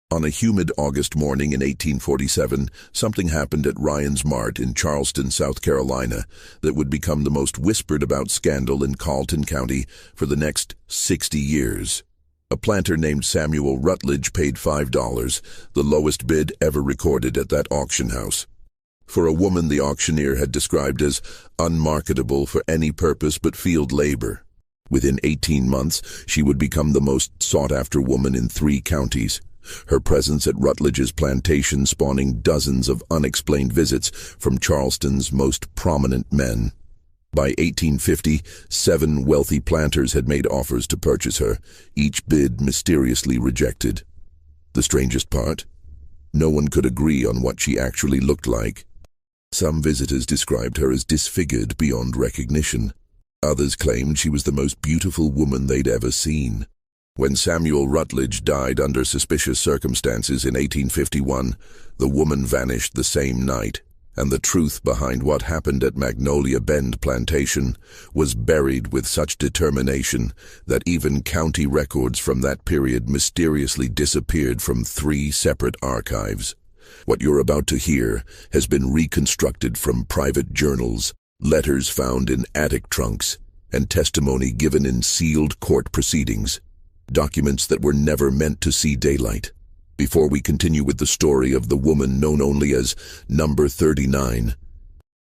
On a humid August morning in 1847, something happened at Ryan's Mart in Charleston, South Carolina, that would become the most whispered about scandal in Carleton County for the next 60 years. A planter named Samuel Rutledge paid $5, the lowest bid ever recorded at that auction house. For a woman the auctioneer had described as unmarketable for any purpose but field labor. Within 18 months, she would become the most sought-after woman in 3 counties. Her presence at Rutledge's plantation spawning dozens of unexplained visits from Charleston's most prominent men. By 1850, 7 wealthy planters had made offers to purchase her, each bid mysteriously rejected. The strangest part? No one could agree on what she actually looked like. Some visitors described her as disfigured beyond recognition. Others claimed she was the most beautiful woman they'd ever seen. When Samuel Rutledge died under suspicious circumstances in 1851, the woman vanished the same night, and the truth behind what happened at Magnolia Bend Plantation was buried with such determination that even county records from that period mysteriously disappeared from 3 separate archives. What you're about to hear has been reconstructed from private journals, letters found in attic trunks, and testimony given in sealed court proceedings. Documents that were never meant to see daylight. Before we continue with the story of the woman known only as Number 39.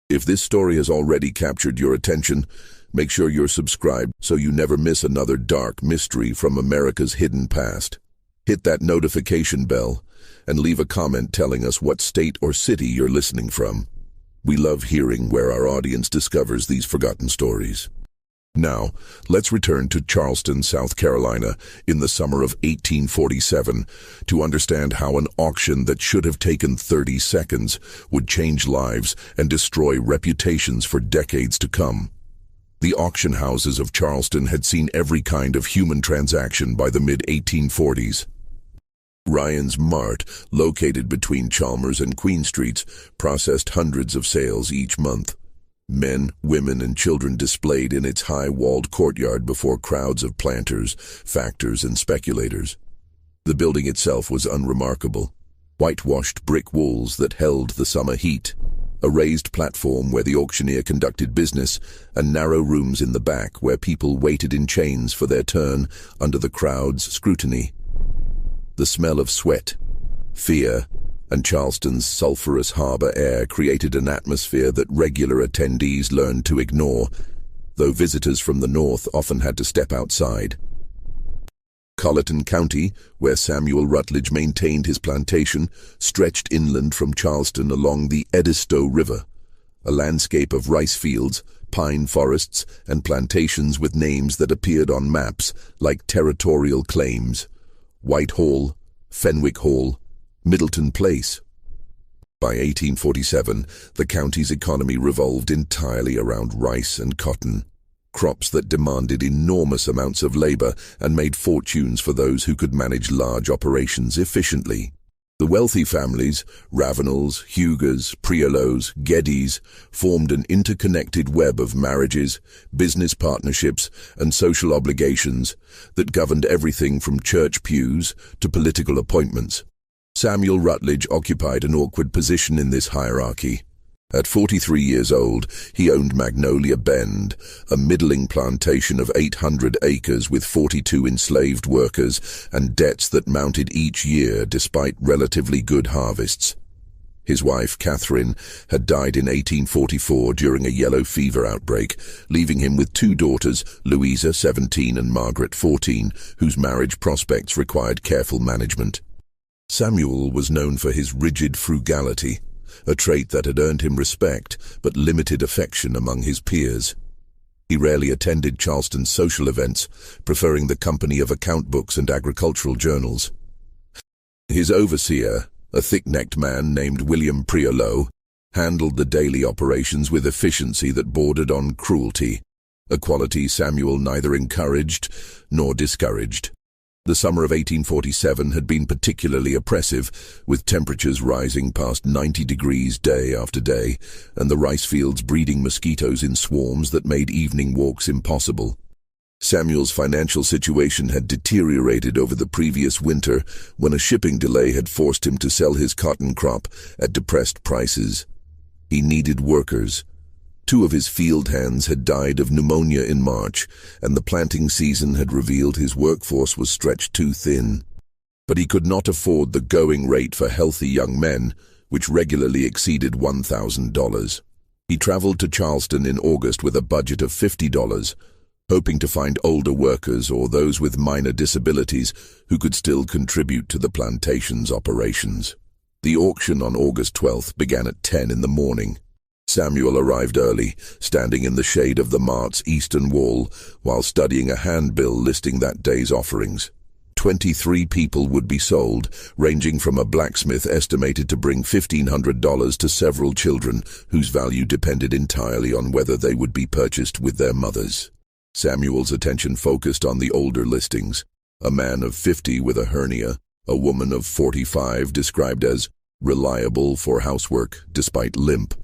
If this story has already captured your attention, make sure you're subscribed so you never miss another dark mystery from America's hidden past. Hit that notification bell and leave a comment telling us what state or city you're listening from. We love hearing where our audience discovers these forgotten stories. Now, let's return to Charleston, South Carolina, in the summer of 1847 to understand how an auction that should have taken 30 seconds would change lives and destroy reputations for decades to come. The auction houses of Charleston had seen every kind of human transaction by the mid-1840s. Ryan's Mart, located between Chalmers and Queen Streets, processed hundreds of sales each month. Men, women, and children displayed in its high-walled courtyard before crowds of planters, factors, and speculators. The building itself was unremarkable. Whitewashed brick walls that held the summer heat, a raised platform where the auctioneer conducted business, and narrow rooms in the back where people waited in chains for their turn under the crowd's scrutiny. The smell of sweat, fear, and Charleston's sulphurous harbor air created an atmosphere that regular attendees learned to ignore, though visitors from the north often had to step outside. Carleton County, where Samuel Rutledge maintained his plantation, stretched inland from Charleston along the Edisto River, a landscape of rice fields, pine forests, and plantations with names that appeared on maps like territorial claims: Whitehall, Fenwick Hall, Middleton Place. By 1847, the county's economy revolved entirely around rice and cotton, crops that demanded enormous amounts of labor and made fortunes for those who could manage large operations efficiently. The wealthy families, Ravenels, Hugers, Priolos, Geddys, formed an interconnected web of marriages, business partnerships, and social obligations that governed everything from church pews to political appointments. Samuel Rutledge occupied an awkward position in this hierarchy. At 43 years old, he owned Magnolia Bend, a middling plantation of 800 acres with 42 enslaved workers and debts that mounted each year despite relatively good harvests. His wife, Catherine, had died in 1844 during a yellow fever outbreak, leaving him with 2 daughters, Louisa, 17, and Margaret, 14, whose marriage prospects required careful management. Samuel was known for his rigid frugality, a trait that had earned him respect but limited affection among his peers. He rarely attended Charleston's social events, preferring the company of account books and agricultural journals. His overseer, a thick-necked man named William Priolo, handled the daily operations with efficiency that bordered on cruelty, a quality Samuel neither encouraged nor discouraged. The summer of 1847 had been particularly oppressive, with temperatures rising past 90 degrees day after day, and the rice fields breeding mosquitoes in swarms that made evening walks impossible. Samuel's financial situation had deteriorated over the previous winter when a shipping delay had forced him to sell his cotton crop at depressed prices. He needed workers. 2 of his field hands had died of pneumonia in March, and the planting season had revealed his workforce was stretched too thin. But he could not afford the going rate for healthy young men, which regularly exceeded $1,000. He traveled to Charleston in August with a budget of $50, hoping to find older workers or those with minor disabilities who could still contribute to the plantation's operations. The auction on August 12th began at 10 in the morning. Samuel arrived early, standing in the shade of the mart's eastern wall while studying a handbill listing that day's offerings. 23 people would be sold, ranging from a blacksmith estimated to bring $1,500 to several children whose value depended entirely on whether they would be purchased with their mothers. Samuel's attention focused on the older listings. A man of 50 with a hernia, a woman of 45 described as reliable for housework despite limp.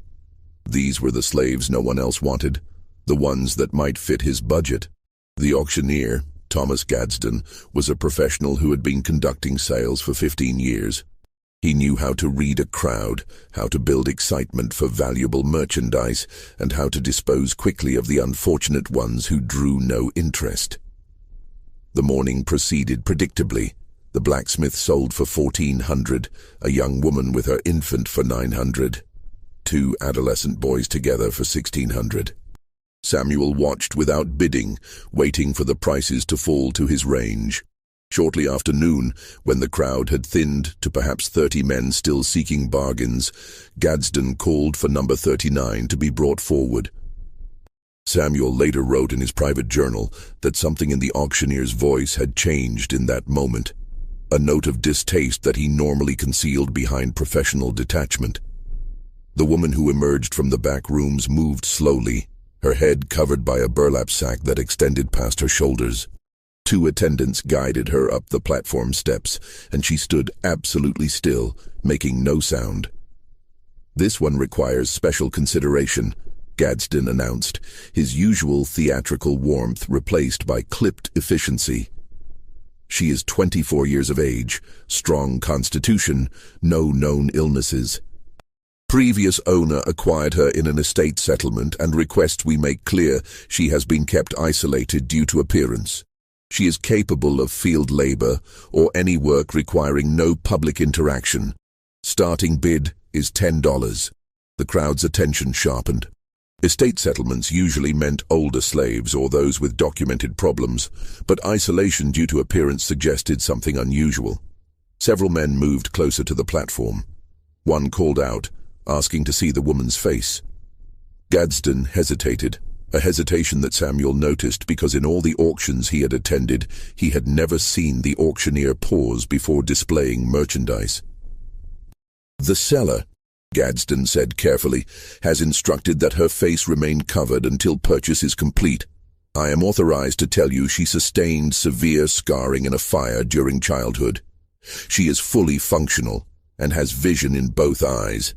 These were the slaves no one else wanted, the ones that might fit his budget. The auctioneer, Thomas Gadsden, was a professional who had been conducting sales for 15 years. He knew how to read a crowd, how to build excitement for valuable merchandise, and how to dispose quickly of the unfortunate ones who drew no interest. The morning proceeded predictably. The blacksmith sold for $1,400, a young woman with her infant for $900, 2 adolescent boys together for $1,600. Samuel watched without bidding, waiting for the prices to fall to his range. Shortly after noon, when the crowd had thinned to perhaps 30 men still seeking bargains, Gadsden called for number 39 to be brought forward. Samuel later wrote in his private journal that something in the auctioneer's voice had changed in that moment, a note of distaste that he normally concealed behind professional detachment. The woman who emerged from the back rooms moved slowly, her head covered by a burlap sack that extended past her shoulders. 2 attendants guided her up the platform steps, and she stood absolutely still, making no sound. "This one requires special consideration," Gadsden announced, his usual theatrical warmth replaced by clipped efficiency. "She is 24 years of age, strong constitution, no known illnesses. Previous owner acquired her in an estate settlement and requests we make clear she has been kept isolated due to appearance. She is capable of field labor or any work requiring no public interaction. Starting bid is $10. The crowd's attention sharpened. Estate settlements usually meant older slaves or those with documented problems, but isolation due to appearance suggested something unusual. Several men moved closer to the platform. One called out, asking to see the woman's face. Gadsden hesitated, a hesitation that Samuel noticed because in all the auctions he had attended, he had never seen the auctioneer pause before displaying merchandise. "The seller," Gadsden said carefully, "has instructed that her face remain covered until purchase is complete. I am authorized to tell you she sustained severe scarring in a fire during childhood. She is fully functional and has vision in both eyes.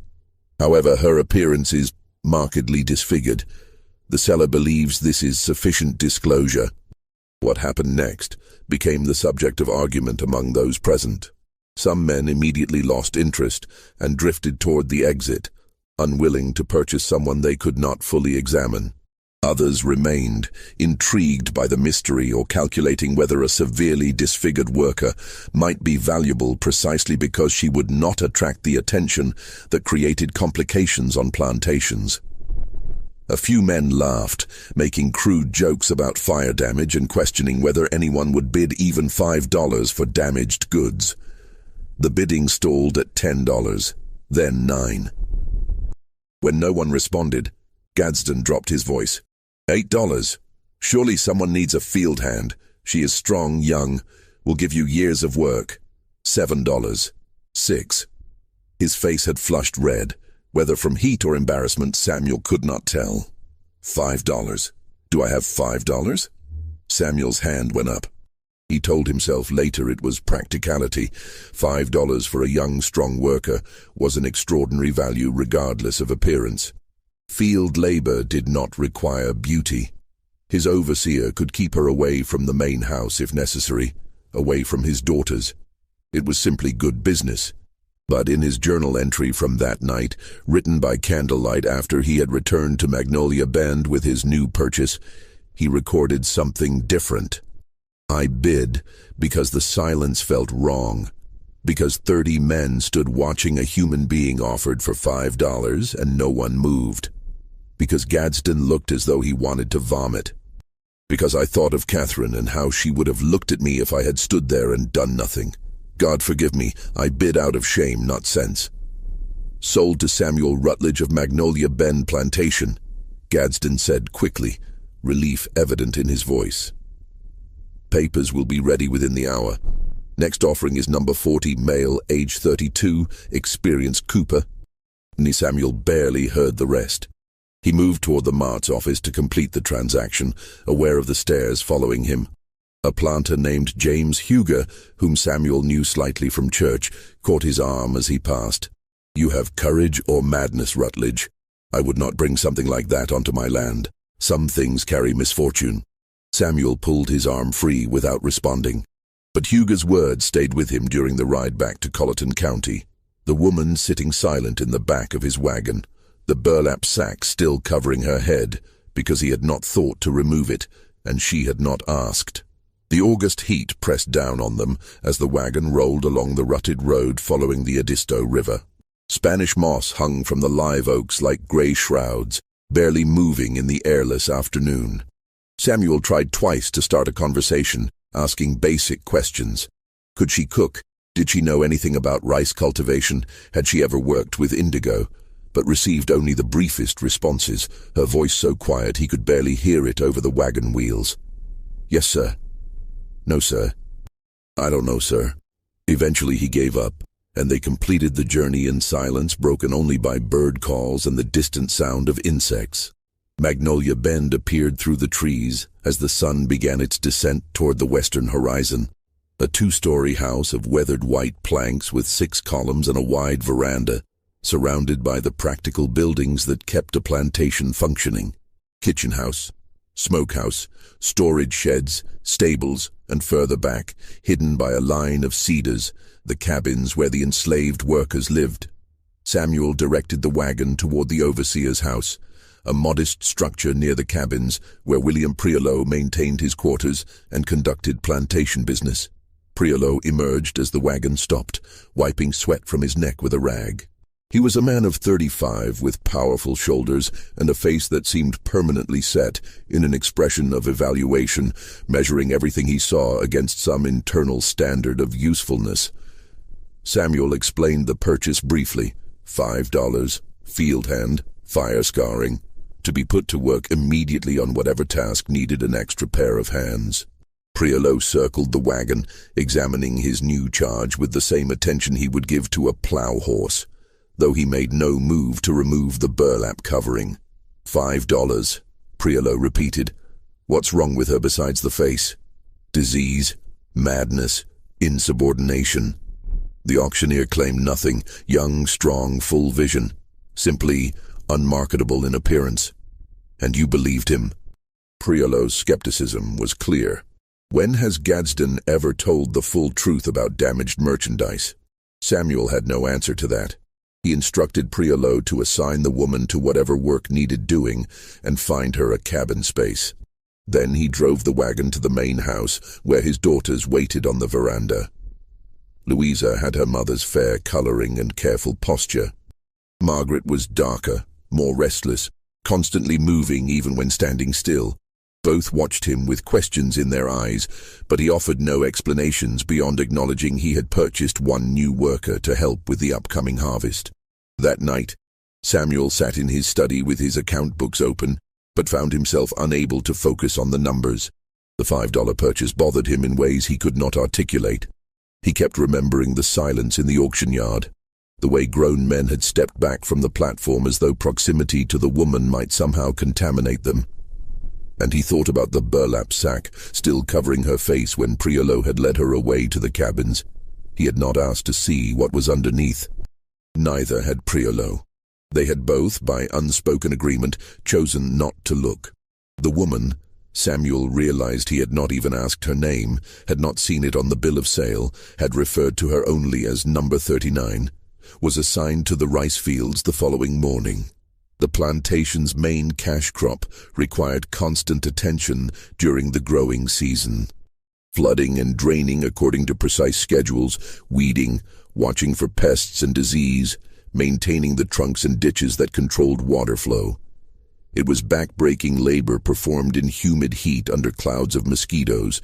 However, her appearance is markedly disfigured. The seller believes this is sufficient disclosure." What happened next became the subject of argument among those present. Some men immediately lost interest and drifted toward the exit, unwilling to purchase someone they could not fully examine. Others remained, intrigued by the mystery or calculating whether a severely disfigured worker might be valuable precisely because she would not attract the attention that created complications on plantations. A few men laughed, making crude jokes about fire damage and questioning whether anyone would bid even $5 for damaged goods. The bidding stalled at $10, then $9. When no one responded, Gadsden dropped his voice. $8. Surely someone needs a field hand. She is strong, young, will give you years of work. $7. $6. His face had flushed red. Whether from heat or embarrassment, Samuel could not tell. $5. Do I have $5? Samuel's hand went up. He told himself later it was practicality. $5 for a young, strong worker was an extraordinary value regardless of appearance. Field labor did not require beauty. His overseer could keep her away from the main house if necessary, away from his daughters. It was simply good business. But in his journal entry from that night, written by candlelight after he had returned to Magnolia Bend with his new purchase, he recorded something different. I bid because the silence felt wrong, because 30 men stood watching a human being offered for $5 and no one moved, because Gadsden looked as though he wanted to vomit, because I thought of Catherine and how she would have looked at me if I had stood there and done nothing. God forgive me, I bid out of shame, not sense. Sold to Samuel Rutledge of Magnolia Bend Plantation, Gadsden said quickly, relief evident in his voice. Papers will be ready within the hour. Next offering is number 40, male, age 32, experienced Cooper. Samuel barely heard the rest. He moved toward the Mart's office to complete the transaction, aware of the stares following him. A planter named James Huger, whom Samuel knew slightly from church, caught his arm as he passed. You have courage or madness, Rutledge. I would not bring something like that onto my land. Some things carry misfortune. Samuel pulled his arm free without responding. But Huger's words stayed with him during the ride back to Colleton County. The woman sitting silent in the back of his wagon, the burlap sack still covering her head, because he had not thought to remove it, and she had not asked. The August heat pressed down on them as the wagon rolled along the rutted road following the Edisto River. Spanish moss hung from the live oaks like gray shrouds, barely moving in the airless afternoon. Samuel tried twice to start a conversation, asking basic questions. Could she cook? Did she know anything about rice cultivation? Had she ever worked with indigo? But received only the briefest responses, her voice so quiet he could barely hear it over the wagon wheels. Yes, sir. No, sir. I don't know, sir. Eventually he gave up, and they completed the journey in silence broken only by bird calls and the distant sound of insects. Magnolia Bend appeared through the trees as the sun began its descent toward the western horizon. A 2-story house of weathered white planks with 6 columns and a wide veranda, surrounded by the practical buildings that kept a plantation functioning. Kitchen house, smokehouse, storage sheds, stables, and further back, hidden by a line of cedars, the cabins where the enslaved workers lived. Samuel directed the wagon toward the overseer's house, a modest structure near the cabins where William Priolo maintained his quarters and conducted plantation business. Priolo emerged as the wagon stopped, wiping sweat from his neck with a rag. He was a man of 35 with powerful shoulders and a face that seemed permanently set in an expression of evaluation, measuring everything he saw against some internal standard of usefulness. Samuel explained the purchase briefly. $5, field hand, fire scarring, to be put to work immediately on whatever task needed an extra pair of hands. Priolo circled the wagon, examining his new charge with the same attention he would give to a plow horse, though he made no move to remove the burlap covering. $5, Priolo repeated. What's wrong with her besides the face? Disease, madness, insubordination. The auctioneer claimed nothing, young, strong, full vision, simply unmarketable in appearance. And you believed him? Priolo's skepticism was clear. When has Gadsden ever told the full truth about damaged merchandise? Samuel had no answer to that. He instructed Priolo to assign the woman to whatever work needed doing and find her a cabin space. Then he drove the wagon to the main house, where his daughters waited on the veranda. Louisa had her mother's fair coloring and careful posture. Margaret was darker, more restless, constantly moving even when standing still. Both watched him with questions in their eyes, but he offered no explanations beyond acknowledging he had purchased one new worker to help with the upcoming harvest. That night, Samuel sat in his study with his account books open, but found himself unable to focus on the numbers. The $5 purchase bothered him in ways he could not articulate. He kept remembering the silence in the auction yard, the way grown men had stepped back from the platform as though proximity to the woman might somehow contaminate them. And he thought about the burlap sack still covering her face when Priolo had led her away to the cabins. He had not asked to see what was underneath. Neither had Priolo. They had both, by unspoken agreement, chosen not to look. The woman, Samuel realized he had not even asked her name, had not seen it on the bill of sale, had referred to her only as number 39, was assigned to the rice fields the following morning. The plantation's main cash crop required constant attention during the growing season. Flooding and draining according to precise schedules, weeding, watching for pests and disease, maintaining the trunks and ditches that controlled water flow. It was back-breaking labor performed in humid heat under clouds of mosquitoes,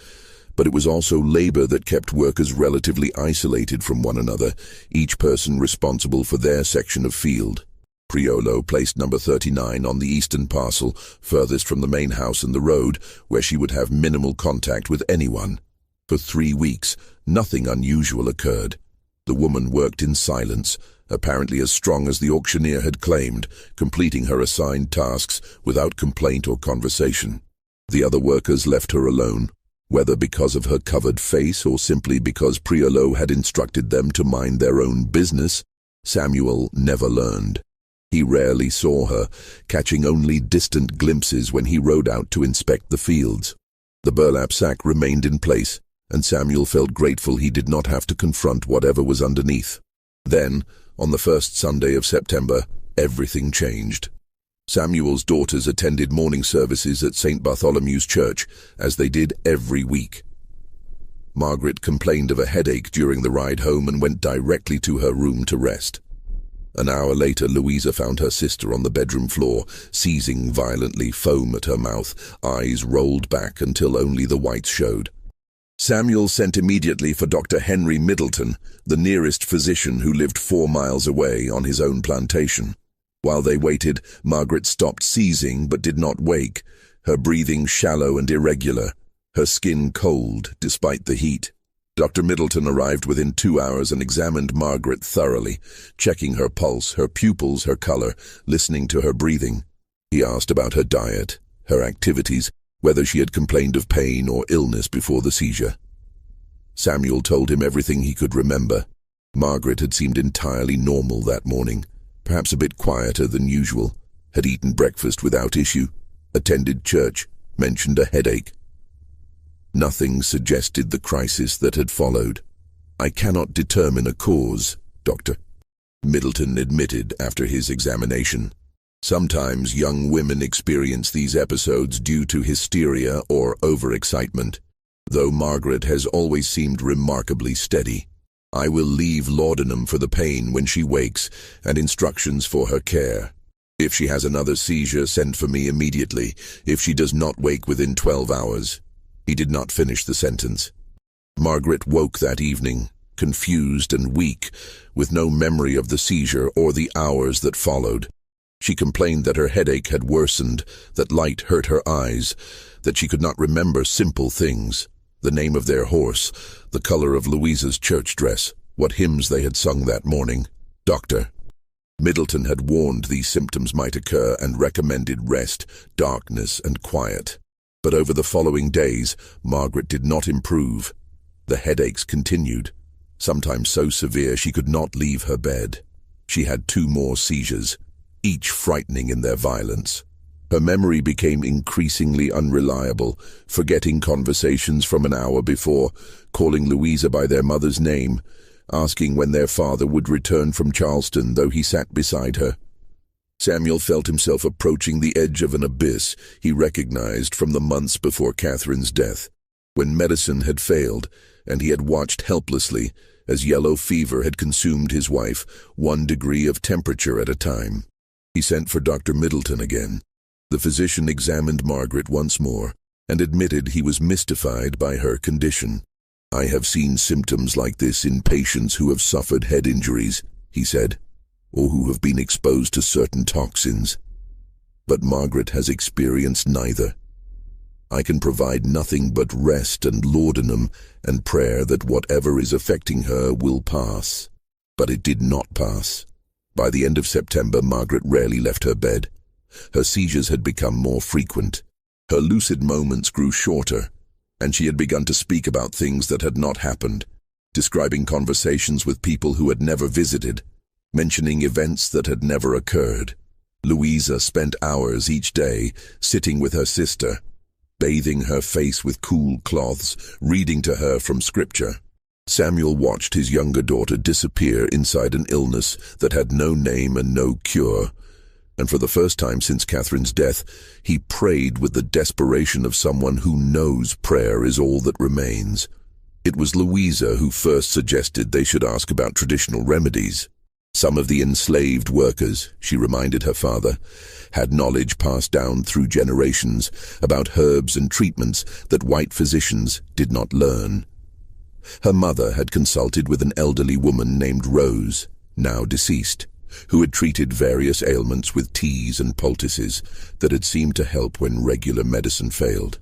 but it was also labor that kept workers relatively isolated from one another, each person responsible for their section of field. Priolo placed number 39 on the eastern parcel, furthest from the main house and the road, where she would have minimal contact with anyone. For 3 weeks, nothing unusual occurred. The woman worked in silence, apparently as strong as the auctioneer had claimed, completing her assigned tasks without complaint or conversation. The other workers left her alone, whether because of her covered face or simply because Priolo had instructed them to mind their own business. Samuel never learned. He rarely saw her, catching only distant glimpses when he rode out to inspect the fields. The burlap sack remained in place, and Samuel felt grateful he did not have to confront whatever was underneath. Then, on the first Sunday of September, everything changed. Samuel's daughters attended morning services at St. Bartholomew's Church, as they did every week. Margaret complained of a headache during the ride home and went directly to her room to rest. An hour later, Louisa found her sister on the bedroom floor, seizing violently, foam at her mouth, eyes rolled back until only the whites showed. Samuel sent immediately for Dr. Henry Middleton, the nearest physician who lived 4 miles away on his own plantation. While they waited, Margaret stopped seizing but did not wake, her breathing shallow and irregular, her skin cold despite the heat. Dr. Middleton arrived within 2 hours and examined Margaret thoroughly, checking her pulse, her pupils, her color, listening to her breathing. He asked about her diet, her activities, whether she had complained of pain or illness before the seizure. Samuel told him everything he could remember. Margaret had seemed entirely normal that morning, perhaps a bit quieter than usual, had eaten breakfast without issue, attended church, mentioned a headache. Nothing suggested the crisis that had followed. "I cannot determine a cause, Doctor," Middleton admitted after his examination. Sometimes young women experience these episodes due to hysteria or overexcitement, though Margaret has always seemed remarkably steady. "I will leave laudanum for the pain when she wakes and instructions for her care. If she has another seizure, send for me immediately. If she does not wake within 12 hours. He did not finish the sentence. Margaret woke that evening, confused and weak, with no memory of the seizure or the hours that followed. She complained that her headache had worsened, that light hurt her eyes, that she could not remember simple things, the name of their horse, the color of Louisa's church dress, what hymns they had sung that morning. Doctor Middleton had warned these symptoms might occur and recommended rest, darkness, and quiet. But over the following days, Margaret did not improve. The headaches continued, sometimes so severe she could not leave her bed. She had 2 more seizures, each frightening in their violence. Her memory became increasingly unreliable, forgetting conversations from an hour before, calling Louisa by their mother's name, asking when their father would return from Charleston, though he sat beside her. Samuel felt himself approaching the edge of an abyss he recognized from the months before Catherine's death, when medicine had failed, and he had watched helplessly as yellow fever had consumed his wife, 1 degree of temperature at a time. He sent for Dr. Middleton again. The physician examined Margaret once more and admitted he was mystified by her condition. "I have seen symptoms like this in patients who have suffered head injuries," he said, "or who have been exposed to certain toxins. But Margaret has experienced neither. I can provide nothing but rest and laudanum and prayer that whatever is affecting her will pass." But it did not pass. By the end of September, Margaret rarely left her bed. Her seizures had become more frequent. Her lucid moments grew shorter, and she had begun to speak about things that had not happened, describing conversations with people who had never visited, mentioning events that had never occurred. Louisa spent hours each day sitting with her sister, bathing her face with cool cloths, reading to her from scripture. Samuel watched his younger daughter disappear inside an illness that had no name and no cure, and for the first time since Catherine's death, he prayed with the desperation of someone who knows prayer is all that remains. It was Louisa who first suggested they should ask about traditional remedies. Some of the enslaved workers, she reminded her father, had knowledge passed down through generations about herbs and treatments that white physicians did not learn. Her mother had consulted with an elderly woman named Rose, now deceased, who had treated various ailments with teas and poultices that had seemed to help when regular medicine failed.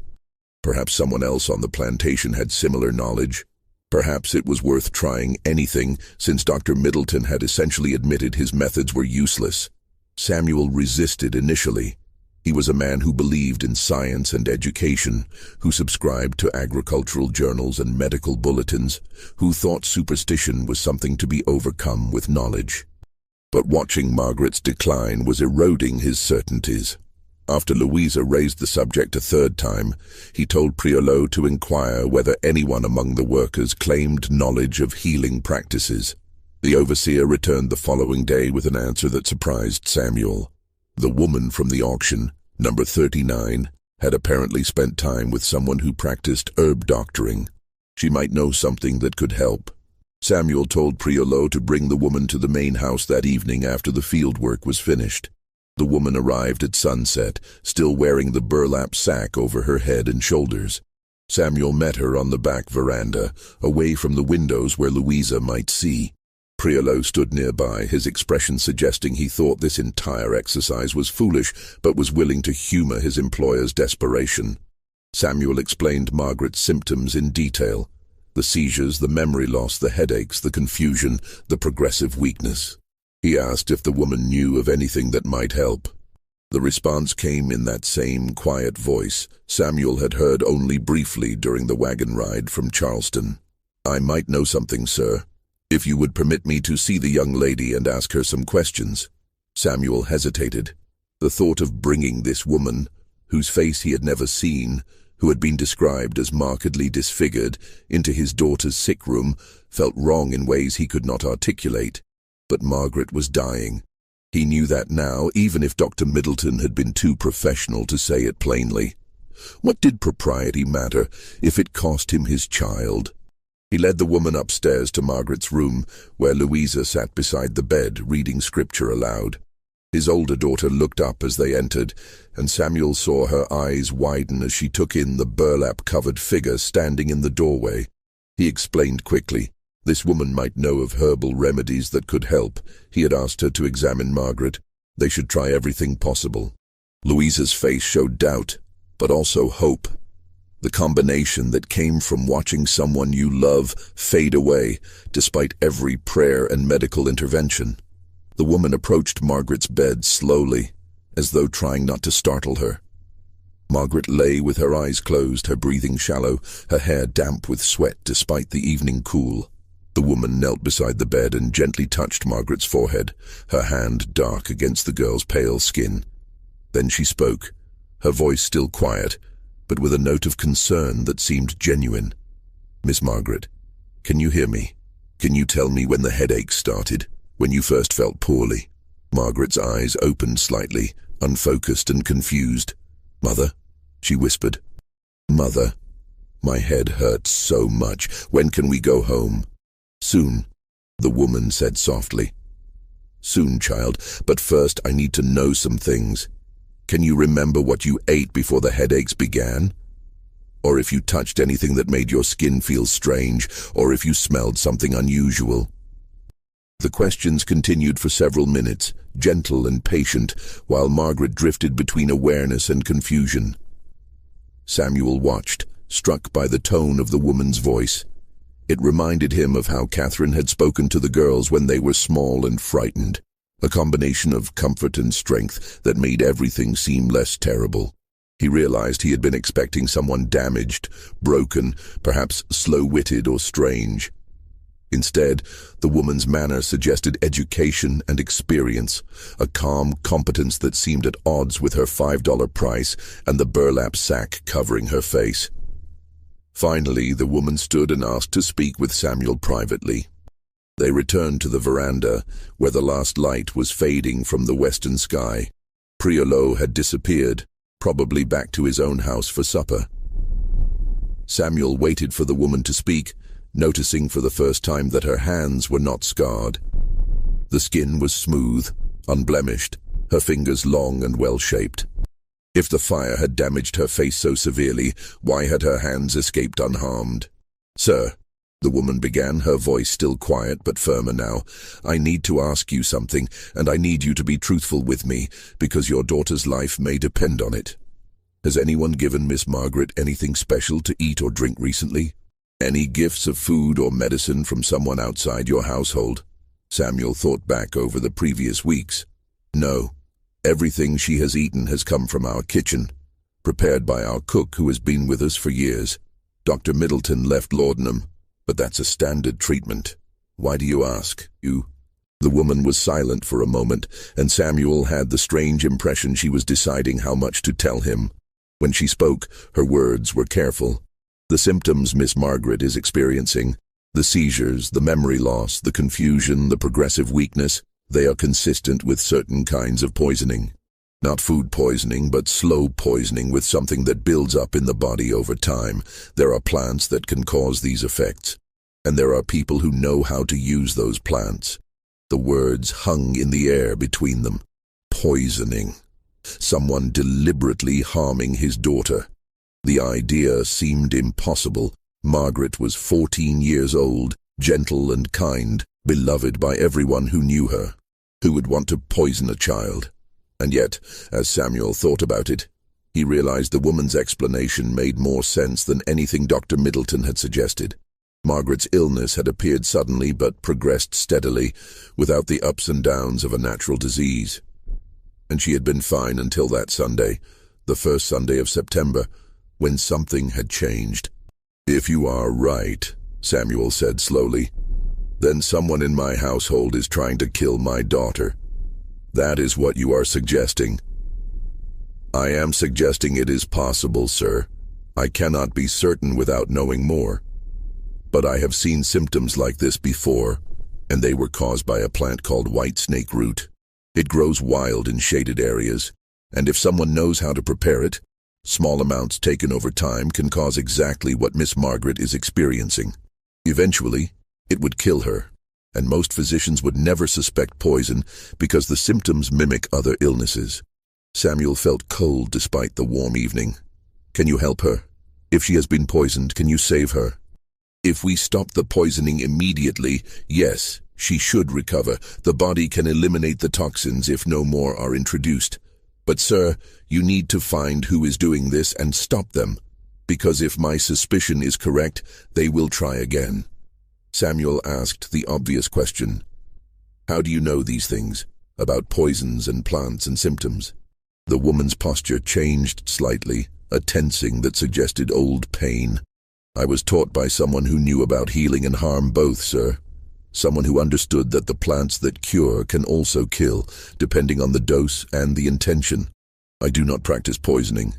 Perhaps someone else on the plantation had similar knowledge. Perhaps it was worth trying anything, since Dr. Middleton had essentially admitted his methods were useless. Samuel resisted initially. He was a man who believed in science and education, who subscribed to agricultural journals and medical bulletins, who thought superstition was something to be overcome with knowledge. But watching Margaret's decline was eroding his certainties. After Louisa raised the subject a third time, he told Priolo to inquire whether anyone among the workers claimed knowledge of healing practices. The overseer returned the following day with an answer that surprised Samuel. The woman from the auction, number 39, had apparently spent time with someone who practiced herb doctoring. She might know something that could help. Samuel told Priolo to bring the woman to the main house that evening after the field work was finished. The woman arrived at sunset, still wearing the burlap sack over her head and shoulders. Samuel met her on the back veranda, away from the windows where Louisa might see. Priolo stood nearby, his expression suggesting he thought this entire exercise was foolish, but was willing to humor his employer's desperation. Samuel explained Margaret's symptoms in detail: the seizures, the memory loss, the headaches, the confusion, the progressive weakness. He asked if the woman knew of anything that might help. The response came in that same quiet voice Samuel had heard only briefly during the wagon ride from Charleston. "I might know something, sir, if you would permit me to see the young lady and ask her some questions." Samuel hesitated. The thought of bringing this woman, whose face he had never seen, who had been described as markedly disfigured, into his daughter's sick room felt wrong in ways he could not articulate. But Margaret was dying. He knew that now, even if Dr. Middleton had been too professional to say it plainly. What did propriety matter if it cost him his child? He led the woman upstairs to Margaret's room, where Louisa sat beside the bed, reading scripture aloud. His older daughter looked up as they entered, and Samuel saw her eyes widen as she took in the burlap-covered figure standing in the doorway. He explained quickly. This woman might know of herbal remedies that could help. He had asked her to examine Margaret. They should try everything possible. Louisa's face showed doubt, but also hope. The combination that came from watching someone you love fade away, despite every prayer and medical intervention. The woman approached Margaret's bed slowly, as though trying not to startle her. Margaret lay with her eyes closed, her breathing shallow, her hair damp with sweat despite the evening cool. The woman knelt beside the bed and gently touched Margaret's forehead, her hand dark against the girl's pale skin. Then she spoke, her voice still quiet, but with a note of concern that seemed genuine. "Miss Margaret, can you hear me? Can you tell me when the headache started, when you first felt poorly?" Margaret's eyes opened slightly, unfocused and confused. "Mother?" she whispered. "Mother, my head hurts so much. When can we go home?" "Soon," the woman said softly. "Soon, child, but first I need to know some things. Can you remember what you ate before the headaches began? Or if you touched anything that made your skin feel strange, or if you smelled something unusual?" The questions continued for several minutes, gentle and patient, while Margaret drifted between awareness and confusion. Samuel watched, struck by the tone of the woman's voice. It reminded him of how Catherine had spoken to the girls when they were small and frightened, a combination of comfort and strength that made everything seem less terrible. He realized he had been expecting someone damaged, broken, perhaps slow-witted or strange. Instead, the woman's manner suggested education and experience, a calm competence that seemed at odds with her $5 price and the burlap sack covering her face. Finally, the woman stood and asked to speak with Samuel privately. They returned to the veranda, where the last light was fading from the western sky. Priolo had disappeared, probably back to his own house for supper. Samuel waited for the woman to speak, noticing for the first time that her hands were not scarred. The skin was smooth, unblemished, her fingers long and well-shaped. If the fire had damaged her face so severely, why had her hands escaped unharmed? "Sir," the woman began, her voice still quiet but firmer now, "I need to ask you something, and I need you to be truthful with me, because your daughter's life may depend on it. Has anyone given Miss Margaret anything special to eat or drink recently? Any gifts of food or medicine from someone outside your household?" Samuel thought back over the previous weeks. "No. Everything she has eaten has come from our kitchen, prepared by our cook who has been with us for years. Dr. Middleton left laudanum, but that's a standard treatment. Why do you ask? You?" The woman was silent for a moment, and Samuel had the strange impression she was deciding how much to tell him. When she spoke, her words were careful. "The symptoms Miss Margaret is experiencing, the seizures, the memory loss, the confusion, the progressive weakness, they are consistent with certain kinds of poisoning. Not food poisoning, but slow poisoning with something that builds up in the body over time. There are plants that can cause these effects, and there are people who know how to use those plants." The words hung in the air between them. Poisoning. Someone deliberately harming his daughter. The idea seemed impossible. Margaret was 14 years old, gentle and kind, beloved by everyone who knew her. Who would want to poison a child? And yet, as Samuel thought about it, he realized the woman's explanation made more sense than anything Dr. Middleton had suggested. Margaret's illness had appeared suddenly but progressed steadily, without the ups and downs of a natural disease. And she had been fine until that Sunday, the first Sunday of September, when something had changed. "If you are right," Samuel said slowly, "then someone in my household is trying to kill my daughter. That is what you are suggesting." "I am suggesting it is possible, sir. I cannot be certain without knowing more. But I have seen symptoms like this before, and they were caused by a plant called white snake root. It grows wild in shaded areas, and if someone knows how to prepare it, small amounts taken over time can cause exactly what Miss Margaret is experiencing. Eventually, it would kill her, and most physicians would never suspect poison because the symptoms mimic other illnesses." Samuel felt cold despite the warm evening. "Can you help her? If she has been poisoned, can you save her?" "If we stop the poisoning immediately, yes, she should recover. The body can eliminate the toxins if no more are introduced. But, sir, you need to find who is doing this and stop them, because if my suspicion is correct, they will try again." Samuel asked the obvious question. "How do you know these things, about poisons and plants and symptoms?" The woman's posture changed slightly, a tensing that suggested old pain. "I was taught by someone who knew about healing and harm both, sir. Someone who understood that the plants that cure can also kill, depending on the dose and the intention. I do not practice poisoning,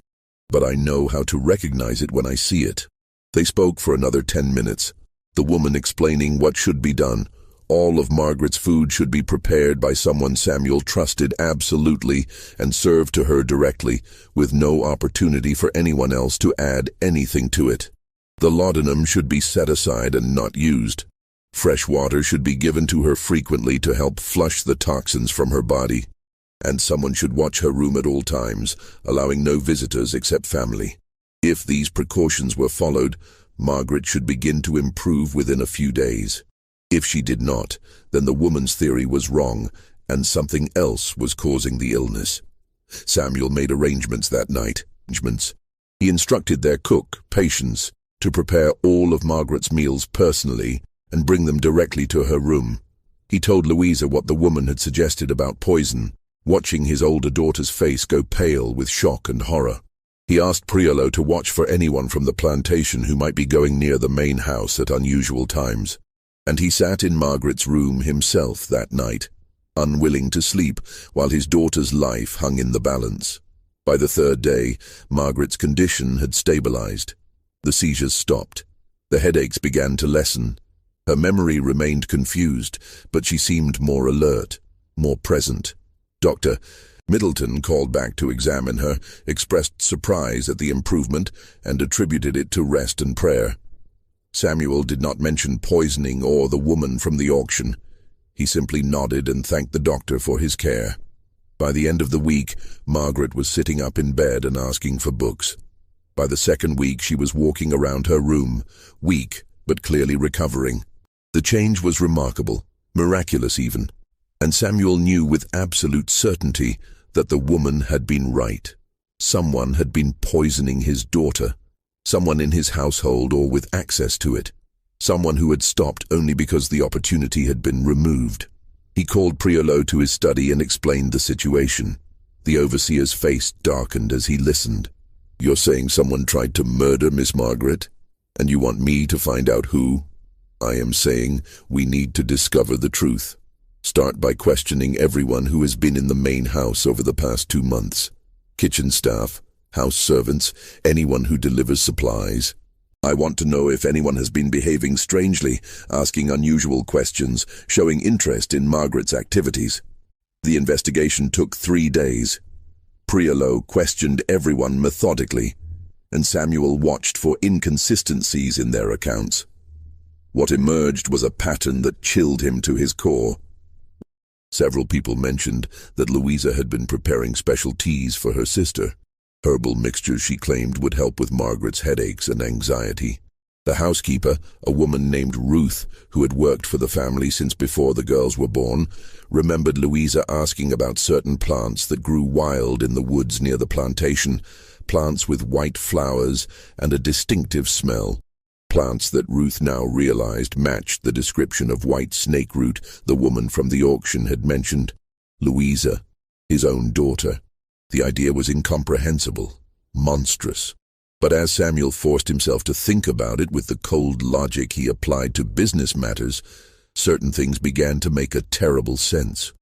but I know how to recognize it when I see it." They spoke for another 10 minutes, the woman explaining what should be done. All of Margaret's food should be prepared by someone Samuel trusted absolutely and served to her directly, with no opportunity for anyone else to add anything to it. The laudanum should be set aside and not used. Fresh water should be given to her frequently to help flush the toxins from her body. And someone should watch her room at all times, allowing no visitors except family. If these precautions were followed, Margaret should begin to improve within a few days. If she did not, then the woman's theory was wrong, and something else was causing the illness. Samuel made arrangements that night. He instructed their cook, Patience, to prepare all of Margaret's meals personally and bring them directly to her room. He told Louisa what the woman had suggested about poison, watching his older daughter's face go pale with shock and horror. He asked Priolo to watch for anyone from the plantation who might be going near the main house at unusual times. And he sat in Margaret's room himself that night, unwilling to sleep while his daughter's life hung in the balance. By the third day, Margaret's condition had stabilized. The seizures stopped. The headaches began to lessen. Her memory remained confused, but she seemed more alert, more present. Dr. Middleton called back to examine her, expressed surprise at the improvement, and attributed it to rest and prayer. Samuel did not mention poisoning or the woman from the auction. He simply nodded and thanked the doctor for his care. By the end of the week, Margaret was sitting up in bed and asking for books. By the second week, she was walking around her room, weak but clearly recovering. The change was remarkable, miraculous even, and Samuel knew with absolute certainty that the woman had been right. Someone had been poisoning his daughter, someone in his household or with access to it, someone who had stopped only because the opportunity had been removed. He called Priolo to his study and explained the situation. The overseer's face darkened as he listened. "You're saying someone tried to murder Miss Margaret, and you want me to find out who? I am saying we need to discover the truth. Start by questioning everyone who has been in the main house over the past 2 months. Kitchen staff, house servants, anyone who delivers supplies. I want to know if anyone has been behaving strangely, asking unusual questions, showing interest in Margaret's activities." The investigation took 3 days. Priolo questioned everyone methodically, and Samuel watched for inconsistencies in their accounts. What emerged was a pattern that chilled him to his core. Several people mentioned that Louisa had been preparing special teas for her sister, herbal mixtures she claimed would help with Margaret's headaches and anxiety. The housekeeper, a woman named Ruth, who had worked for the family since before the girls were born, remembered Louisa asking about certain plants that grew wild in the woods near the plantation, plants with white flowers and a distinctive smell. Plants that Ruth now realized matched the description of white snakeroot the woman from the auction had mentioned. Louisa, his own daughter. The idea was incomprehensible, monstrous. But as Samuel forced himself to think about it with the cold logic he applied to business matters, certain things began to make a terrible sense.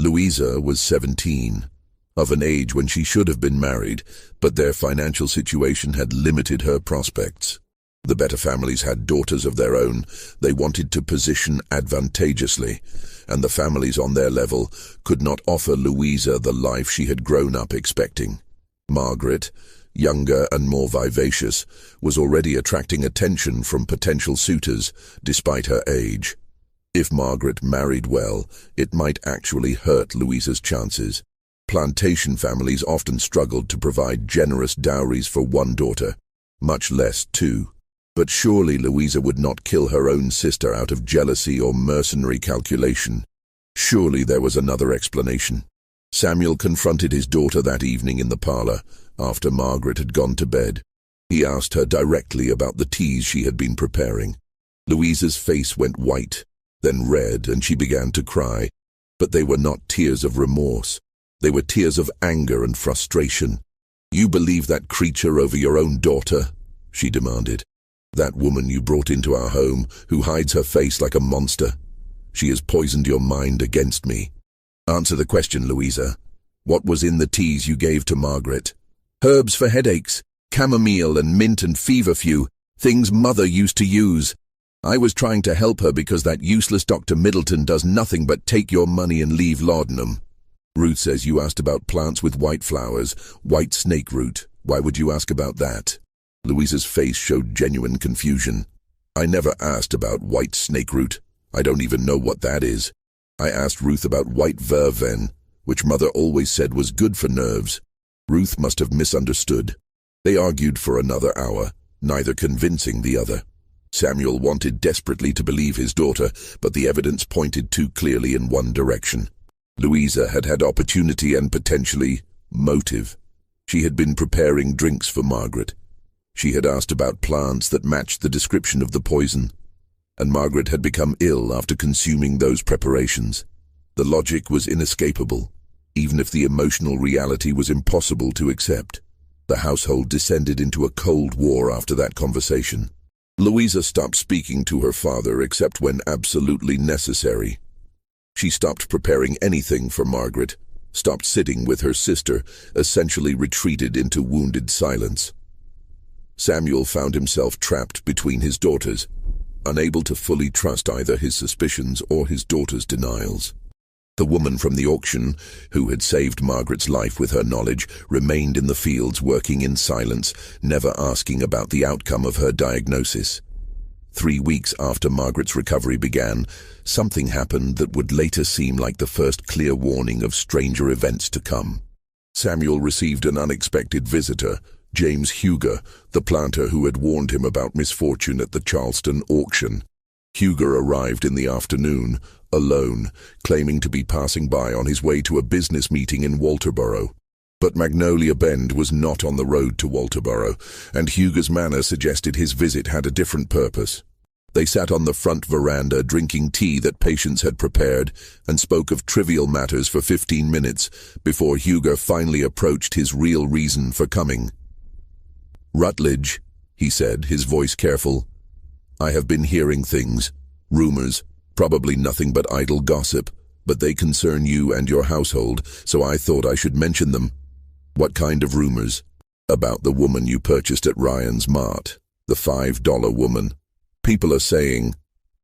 Louisa was 17, of an age when she should have been married, but their financial situation had limited her prospects. The better families had daughters of their own they wanted to position advantageously, and the families on their level could not offer Louisa the life she had grown up expecting. Margaret, younger and more vivacious, was already attracting attention from potential suitors, despite her age. If Margaret married well, it might actually hurt Louisa's chances. Plantation families often struggled to provide generous dowries for one daughter, much less 2. But surely Louisa would not kill her own sister out of jealousy or mercenary calculation. Surely there was another explanation. Samuel confronted his daughter that evening in the parlor, after Margaret had gone to bed. He asked her directly about the teas she had been preparing. Louisa's face went white, then red, and she began to cry. But they were not tears of remorse. They were tears of anger and frustration. "You believe that creature over your own daughter?" she demanded. "That woman you brought into our home, who hides her face like a monster. She has poisoned your mind against me. Answer the question, Louisa. What was in the teas you gave to Margaret?" "Herbs for headaches, chamomile and mint and feverfew, things Mother used to use. I was trying to help her because that useless Dr. Middleton does nothing but take your money and leave laudanum." "Ruth says you asked about plants with white flowers, white snake root. Why would you ask about that?" Louisa's face showed genuine confusion. "I never asked about white snakeroot. I don't even know what that is. I asked Ruth about white verveine, which Mother always said was good for nerves." Ruth must have misunderstood. They argued for another hour, neither convincing the other. Samuel wanted desperately to believe his daughter, but the evidence pointed too clearly in one direction. Louisa had had opportunity and potentially motive. She had been preparing drinks for Margaret. She had asked about plants that matched the description of the poison, and Margaret had become ill after consuming those preparations. The logic was inescapable, even if the emotional reality was impossible to accept. The household descended into a cold war after that conversation. Louisa stopped speaking to her father except when absolutely necessary. She stopped preparing anything for Margaret, stopped sitting with her sister, essentially retreated into wounded silence. Samuel found himself trapped between his daughters, unable to fully trust either his suspicions or his daughter's denials. The woman from the auction, who had saved Margaret's life with her knowledge, remained in the fields working in silence, never asking about the outcome of her diagnosis. 3 weeks after Margaret's recovery began, something happened that would later seem like the first clear warning of stranger events to come. Samuel received an unexpected visitor, James Huger, the planter who had warned him about misfortune at the Charleston auction. Huger arrived in the afternoon, alone, claiming to be passing by on his way to a business meeting in Walterboro. But Magnolia Bend was not on the road to Walterboro, and Huger's manner suggested his visit had a different purpose. They sat on the front veranda drinking tea that Patience had prepared and spoke of trivial matters for 15 minutes before Huger finally approached his real reason for coming. "Rutledge," he said, his voice careful, "I have been hearing things, rumors, probably nothing but idle gossip, but they concern you and your household, so I thought I should mention them." "What kind of rumors?" "About the woman you purchased at Ryan's Mart, the $5 woman. People are saying—"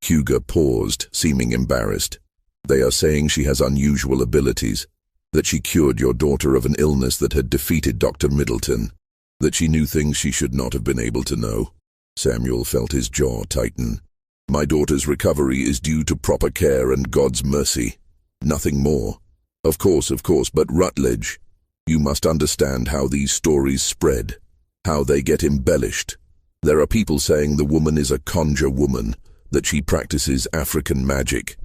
Huger paused, seeming embarrassed. "They are saying she has unusual abilities, that she cured your daughter of an illness that had defeated Dr. Middleton, that she knew things she should not have been able to know." Samuel felt his jaw tighten. "My daughter's recovery is due to proper care and God's mercy. Nothing more." Of course, but Rutledge, you must understand how these stories spread, how they get embellished. There are people saying the woman is a conjure woman, that she practices African magic,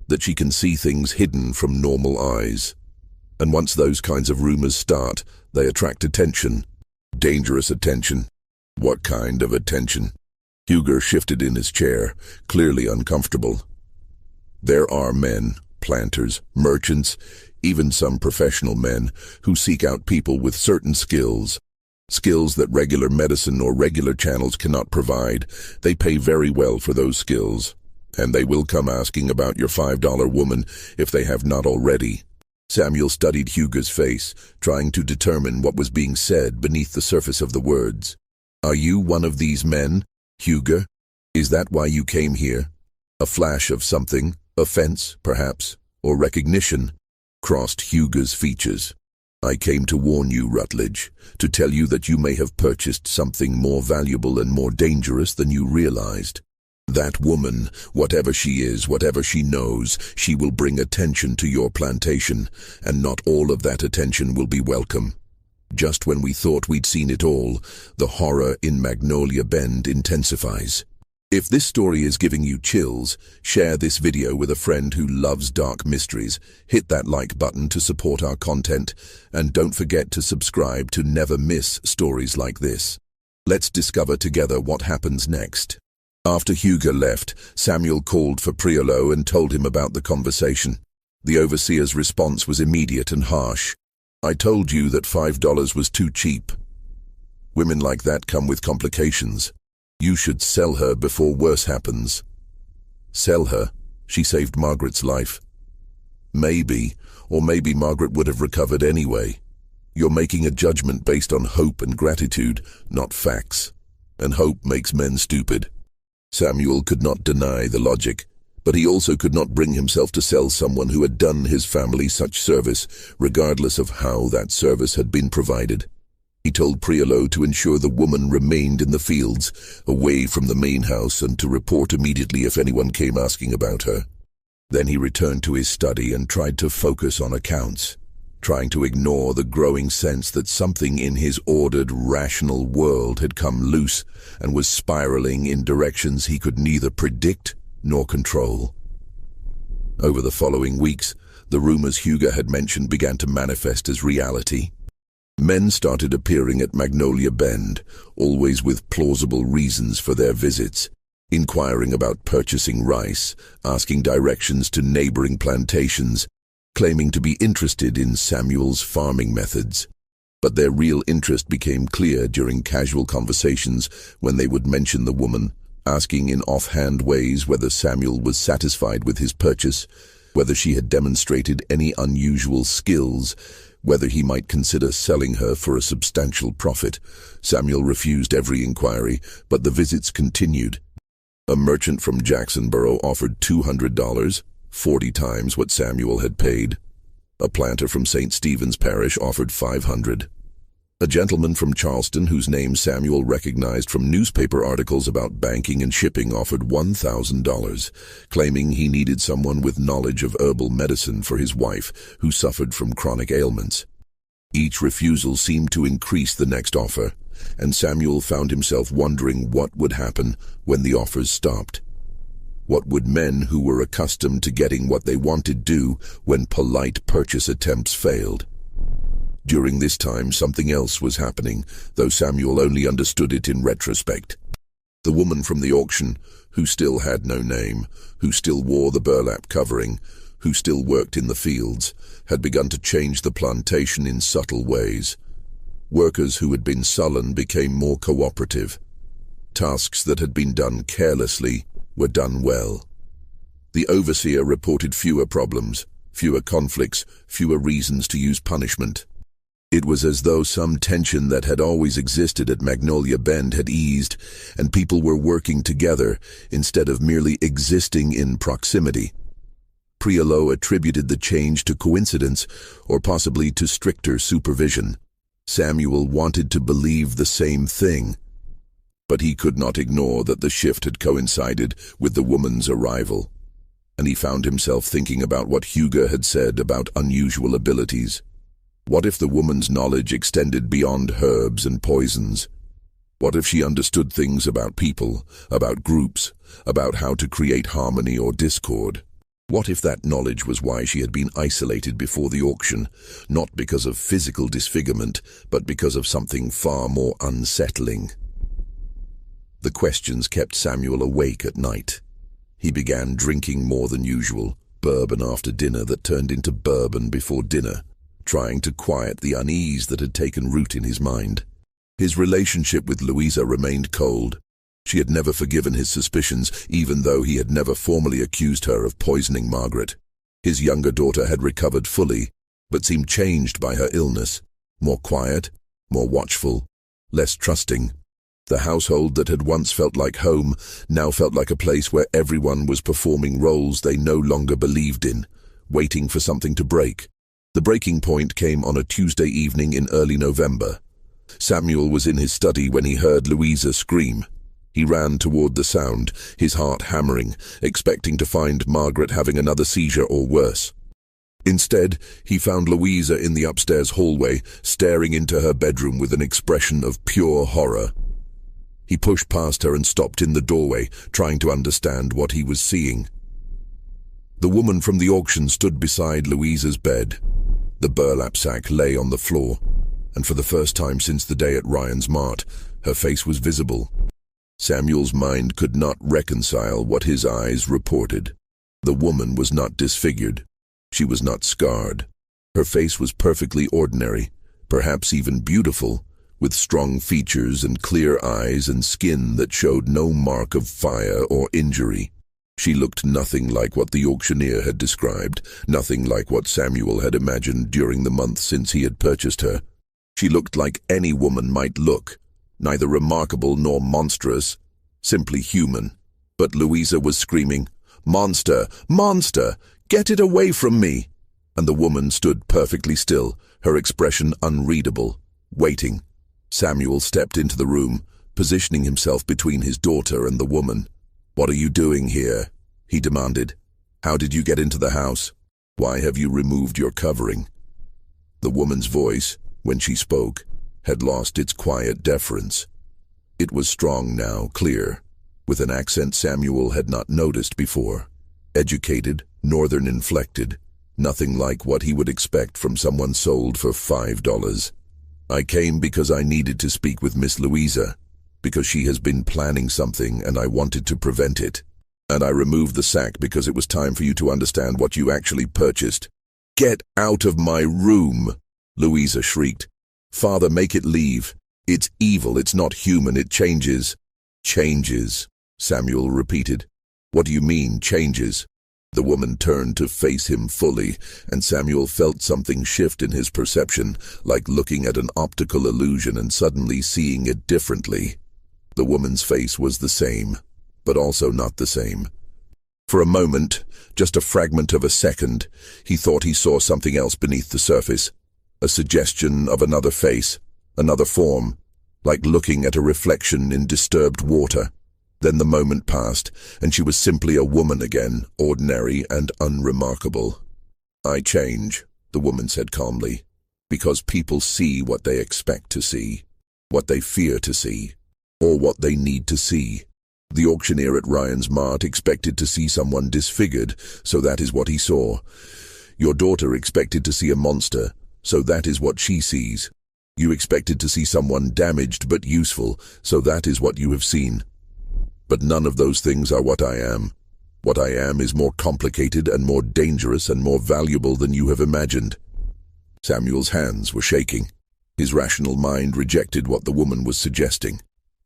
that she can see things hidden from normal eyes. And once those kinds of rumors start, they attract attention. Dangerous attention. What kind of attention? Huger shifted in his chair, clearly uncomfortable. There are men, planters, merchants, even some professional men, who seek out people with certain skills that regular medicine or regular channels cannot provide. They pay very well for those skills, and they will come asking about your $5 woman if they have not already. Samuel studied Huger's face, trying to determine what was being said beneath the surface of the words. "Are you one of these men, Huger? Is that why you came here? A flash of something, offense, perhaps, or recognition?" Crossed Huger's features. "I came to warn you, Rutledge, to tell you that you may have purchased something more valuable and more dangerous than you realized. That woman, whatever she is, whatever she knows, she will bring attention to your plantation, and not all of that attention will be welcome. Just when we thought we'd seen it all, the horror in Magnolia Bend intensifies." If this story is giving you chills, share this video with a friend who loves dark mysteries, hit that like button to support our content, and don't forget to subscribe to never miss stories like this. Let's discover together what happens next. After Huger left, Samuel called for Priolo and told him about the conversation. The overseer's response was immediate and harsh. "I told you that $5 was too cheap. Women like that come with complications. You should sell her before worse happens." "Sell her? She saved Margaret's life." "Maybe, or maybe Margaret would have recovered anyway. You're making a judgment based on hope and gratitude, not facts. And hope makes men stupid." Samuel could not deny the logic, but he also could not bring himself to sell someone who had done his family such service, regardless of how that service had been provided. He told Priolo to ensure the woman remained in the fields, away from the main house, and to report immediately if anyone came asking about her. Then he returned to his study and tried to focus on accounts, trying to ignore the growing sense that something in his ordered, rational world had come loose and was spiraling in directions he could neither predict nor control. Over the following weeks, the rumors Huger had mentioned began to manifest as reality. Men started appearing at Magnolia Bend, always with plausible reasons for their visits, inquiring about purchasing rice, asking directions to neighboring plantations, claiming to be interested in Samuel's farming methods. But their real interest became clear during casual conversations when they would mention the woman, asking in offhand ways whether Samuel was satisfied with his purchase, whether she had demonstrated any unusual skills, whether he might consider selling her for a substantial profit. Samuel refused every inquiry, but the visits continued. A merchant from Jacksonboro offered $200, 40 times what Samuel had paid. A planter from St. Stephen's Parish offered $500. A gentleman from Charleston, whose name Samuel recognized from newspaper articles about banking and shipping, offered $1,000, claiming he needed someone with knowledge of herbal medicine for his wife, who suffered from chronic ailments. Each refusal seemed to increase the next offer, and Samuel found himself wondering what would happen when the offers stopped. What would men who were accustomed to getting what they wanted do when polite purchase attempts failed? During this time, something else was happening, though Samuel only understood it in retrospect. The woman from the auction, who still had no name, who still wore the burlap covering, who still worked in the fields, had begun to change the plantation in subtle ways. Workers who had been sullen became more cooperative. Tasks that had been done carelessly were done well. The overseer reported fewer problems, fewer conflicts, fewer reasons to use punishment. It was as though some tension that had always existed at Magnolia Bend had eased, and people were working together instead of merely existing in proximity. Priolo attributed the change to coincidence, or possibly to stricter supervision. Samuel wanted to believe the same thing, but he could not ignore that the shift had coincided with the woman's arrival, and he found himself thinking about what Hugo had said about unusual abilities. What if the woman's knowledge extended beyond herbs and poisons? What if she understood things about people, about groups, about how to create harmony or discord? What if that knowledge was why she had been isolated before the auction, not because of physical disfigurement, but because of something far more unsettling? The questions kept Samuel awake at night. He began drinking more than usual, bourbon after dinner that turned into bourbon before dinner, trying to quiet the unease that had taken root in his mind. His relationship with Louisa remained cold. She had never forgiven his suspicions, even though he had never formally accused her of poisoning Margaret. His younger daughter had recovered fully, but seemed changed by her illness, more quiet, more watchful, less trusting. The household that had once felt like home now felt like a place where everyone was performing roles they no longer believed in, waiting for something to break. The breaking point came on a Tuesday evening in early November. Samuel was in his study when he heard Louisa scream. He ran toward the sound, his heart hammering, expecting to find Margaret having another seizure or worse. Instead, he found Louisa in the upstairs hallway, staring into her bedroom with an expression of pure horror. He pushed past her and stopped in the doorway, trying to understand what he was seeing. The woman from the auction stood beside Louisa's bed. The burlap sack lay on the floor, and for the first time since the day at Ryan's Mart, her face was visible. Samuel's mind could not reconcile what his eyes reported. The woman was not disfigured. She was not scarred. Her face was perfectly ordinary, perhaps even beautiful, with strong features and clear eyes and skin that showed no mark of fire or injury. She looked nothing like what the auctioneer had described, nothing like what Samuel had imagined during the month since he had purchased her. She looked like any woman might look, neither remarkable nor monstrous, simply human. But Louisa was screaming, "Monster! Monster! Get it away from me!" And the woman stood perfectly still, her expression unreadable, waiting. Samuel stepped into the room, positioning himself between his daughter and the woman. "What are you doing here?" he demanded. "How did you get into the house? Why have you removed your covering?" The woman's voice, when she spoke, had lost its quiet deference. It was strong now, clear, with an accent Samuel had not noticed before. Educated, northern inflected, nothing like what he would expect from someone sold for $5. "I came because I needed to speak with Miss Louisa, because she has been planning something and I wanted to prevent it. And I removed the sack because it was time for you to understand what you actually purchased." "Get out of my room!" Louisa shrieked. "Father, make it leave. It's evil, it's not human, it changes." "Changes," Samuel repeated. What do you mean, changes? The woman turned to face him fully, and Samuel felt something shift in his perception, like looking at an optical illusion and suddenly seeing it differently. The woman's face was the same, but also not the same. For a moment, just a fragment of a second, he thought he saw something else beneath the surface, a suggestion of another face, another form, like looking at a reflection in disturbed water. Then the moment passed, and she was simply a woman again, ordinary and unremarkable. I change, the woman said calmly, because people see what they expect to see, what they fear to see, or what they need to see. The auctioneer at Ryan's Mart expected to see someone disfigured, so that is what he saw. Your daughter expected to see a monster, so that is what she sees. You expected to see someone damaged but useful, so that is what you have seen. But none of those things are what I am. What I am is more complicated and more dangerous and more valuable than you have imagined. Samuel's hands were shaking. His rational mind rejected what the woman was suggesting,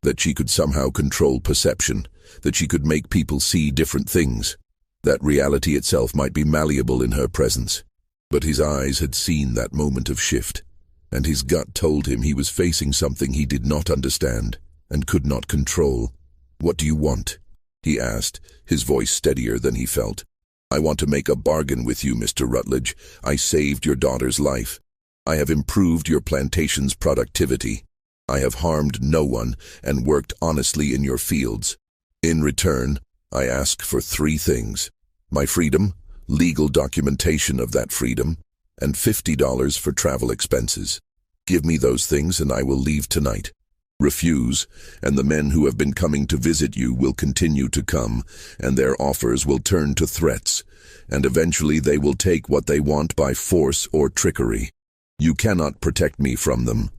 that she could somehow control perception, that she could make people see different things, that reality itself might be malleable in her presence. But his eyes had seen that moment of shift, and his gut told him he was facing something he did not understand and could not control. What do you want? He asked, his voice steadier than he felt. I want to make a bargain with you, Mr. Rutledge. I saved your daughter's life. I have improved your plantation's productivity. I have harmed no one and worked honestly in your fields. In return, I ask for 3 things. My freedom, legal documentation of that freedom, and $50 for travel expenses. Give me those things and I will leave tonight. Refuse, and the men who have been coming to visit you will continue to come, and their offers will turn to threats, and eventually they will take what they want by force or trickery. You cannot protect me from them,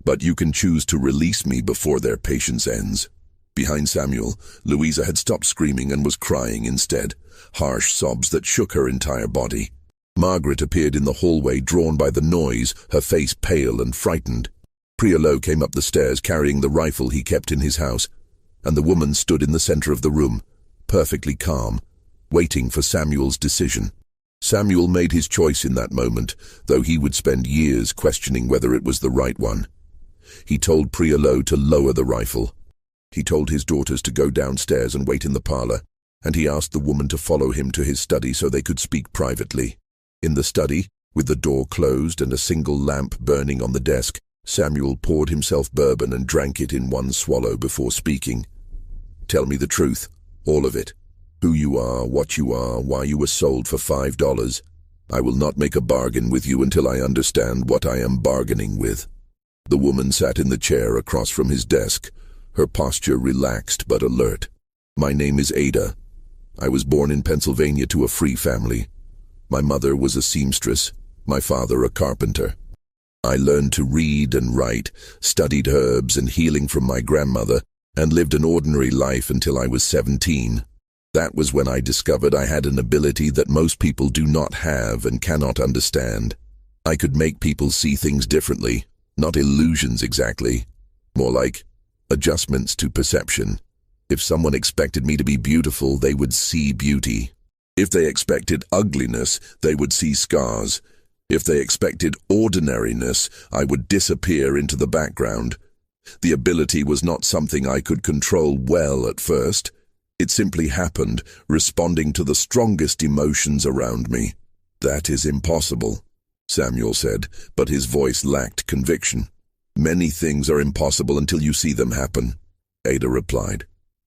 but you can choose to release me before their patience ends. Behind Samuel, Louisa had stopped screaming and was crying instead, harsh sobs that shook her entire body. Margaret appeared in the hallway, drawn by the noise, her face pale and frightened. Priolo came up the stairs carrying the rifle he kept in his house, and the woman stood in the center of the room, perfectly calm, waiting for Samuel's decision. Samuel made his choice in that moment, though he would spend years questioning whether it was the right one. He told Priolo to lower the rifle. He told his daughters to go downstairs and wait in the parlor, and he asked the woman to follow him to his study so they could speak privately. In the study, with the door closed and a single lamp burning on the desk, Samuel poured himself bourbon and drank it in one swallow before speaking. Tell me the truth, all of it. Who you are, what you are, why you were sold for $5. I will not make a bargain with you until I understand what I am bargaining with. The woman sat in the chair across from his desk, her posture relaxed but alert. My name is Ada. I was born in Pennsylvania to a free family. My mother was a seamstress, my father a carpenter. I learned to read and write, studied herbs and healing from my grandmother, and lived an ordinary life until I was 17. That was when I discovered I had an ability that most people do not have and cannot understand. I could make people see things differently, not illusions exactly, more like adjustments to perception. If someone expected me to be beautiful, they would see beauty. If they expected ugliness, they would see scars. If they expected ordinariness, I would disappear into the background. The ability was not something I could control well at first. It simply happened, responding to the strongest emotions around me. That is impossible, Samuel said, but his voice lacked conviction. Many things are impossible until you see them happen, Ada replied.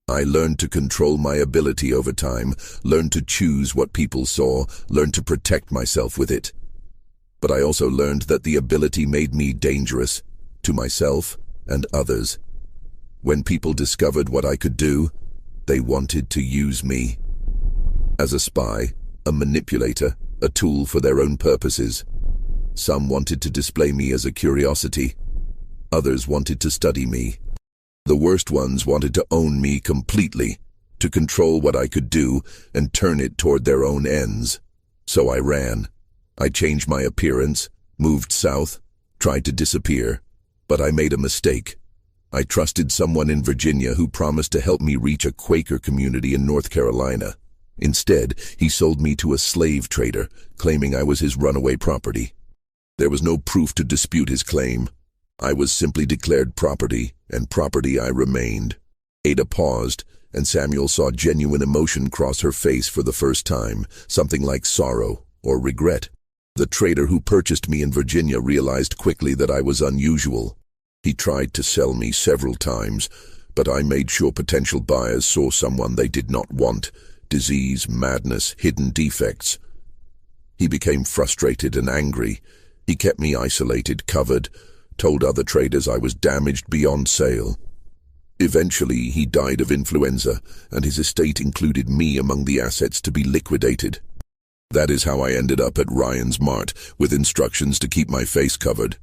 I learned to control my ability over time, learned to choose what people saw, learned to protect myself with it. But I also learned that the ability made me dangerous, to myself and others. When people discovered what I could do, they wanted to use me. As a spy, a manipulator, a tool for their own purposes. Some wanted to display me as a curiosity. Others wanted to study me. The worst ones wanted to own me completely, to control what I could do and turn it toward their own ends. So I ran. I changed my appearance, moved south, tried to disappear, but I made a mistake. I trusted someone in Virginia who promised to help me reach a Quaker community in North Carolina. Instead, he sold me to a slave trader, claiming I was his runaway property. There was no proof to dispute his claim. I was simply declared property, and property I remained. Ada paused, and Samuel saw genuine emotion cross her face for the first time, something like sorrow or regret. The trader who purchased me in Virginia realized quickly that I was unusual. He tried to sell me several times, but I made sure potential buyers saw someone they did not want: disease, madness, hidden defects. He became frustrated and angry. He kept me isolated, covered, told other traders I was damaged beyond sale. Eventually, he died of influenza, and his estate included me among the assets to be liquidated. That is how I ended up at Ryan's Mart, with instructions to keep my face covered.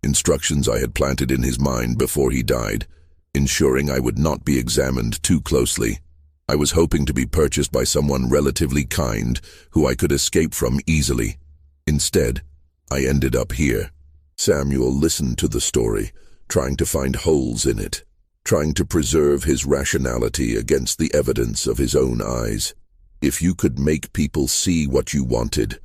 Instructions I had planted in his mind before he died, ensuring I would not be examined too closely. I was hoping to be purchased by someone relatively kind, who I could escape from easily. Instead, I ended up here. Samuel listened to the story, trying to find holes in it, trying to preserve his rationality against the evidence of his own eyes. If you could make people see what you wanted,